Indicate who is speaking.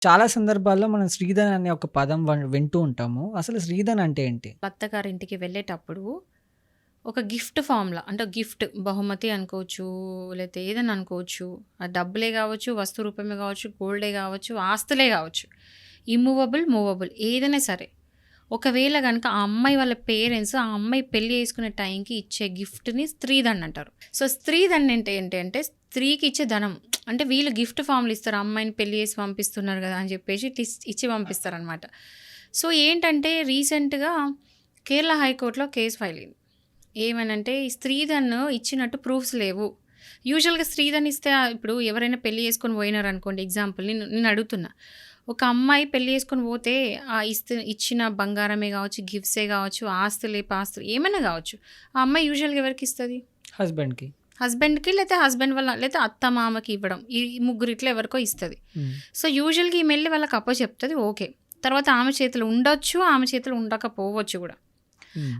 Speaker 1: చాలా సందర్భాల్లో మనం శ్రీధన్ అనే ఒక పదం వింటూ ఉంటాము. అసలు శ్రీధన్ అంటే ఏంటి?
Speaker 2: భర్త గారింటికి వెళ్ళేటప్పుడు ఒక గిఫ్ట్ ఫామ్‌లా అంటే గిఫ్ట్ బహుమతి అనుకోవచ్చు, లేతే ఏదైనా అనుకోవచ్చు. అది డబ్బులే గావచ్చు, వస్తు రూపమే గావచ్చు, గోల్డే గావచ్చు, ఆస్తులే గావచ్చు. ఇమ్మూవబుల్, మూవబుల్ ఏదైనా సరే. ఒకవేళ గనక ఆ అమ్మాయి వాళ్ళ పేరెంట్స్ ఆ అమ్మాయి పెళ్లి చేసుకునే టైంకి ఇచ్చే గిఫ్ట్‌ని స్త్రీధన్ అంటారు. సో, స్త్రీధన్ అంటే ఏంటి అంటే స్త్రీకి ఇచ్చే ధనం. అంటే వీళ్ళు గిఫ్ట్ ఫార్మ్‌లు ఇస్తారు. అమ్మాయిని పెళ్లి చేసి పంపిస్తున్నారు గదా! అని చెప్పేసి ఇచ్చి పంపిస్తారనమాట. సో, ఏంటంటే రీసెంట్‌గా కేరళ హైకోర్ట్‌లో కేస్ ఫైల్ అయింది. ఏమనంటే ఈ స్త్రీధన్ ఇచ్చినట్టు ప్రూఫ్స్ లేవు. యూజువల్‌గా స్త్రీధన్ ఇస్తే ఇప్పుడు ఎవరైనా పెళ్లి చేసుకొని పోయినారనుకోండి ఎగ్జాంపుల్ నేను అడుగుతున్నా. ఒక అమ్మాయి పెళ్లి చేసుకొని పోతే ఇచ్చిన బంగారమే గావచ్చు, గిఫ్ట్సే గావచ్చు, ఆస్తులే పాస్తులు ఏమైనా గావచ్చు. ఆ అమ్మాయి యూజువల్‌గా ఎవరికిస్తది?
Speaker 1: హస్బెండ్‌కి.
Speaker 2: హస్బెండ్‌కి లేతే హస్బెండ్ వాళ్ళ లేతే అత్త, మామకి ఇవ్వడం. ఈ ముగ్గురిట్లో ఎవరికో ఇస్తది.
Speaker 1: హ్మ్.
Speaker 2: సో, యూజువల్‌గా ఈమె ఎళ్లి వాళ్ళకి అప్పచెప్తది ఓకే. తర్వాత ఆమె చేతులో ఉండొచ్చు, ఆమె చేతులో ఉండకపోవచ్చు గూడా.
Speaker 1: హ్మ్.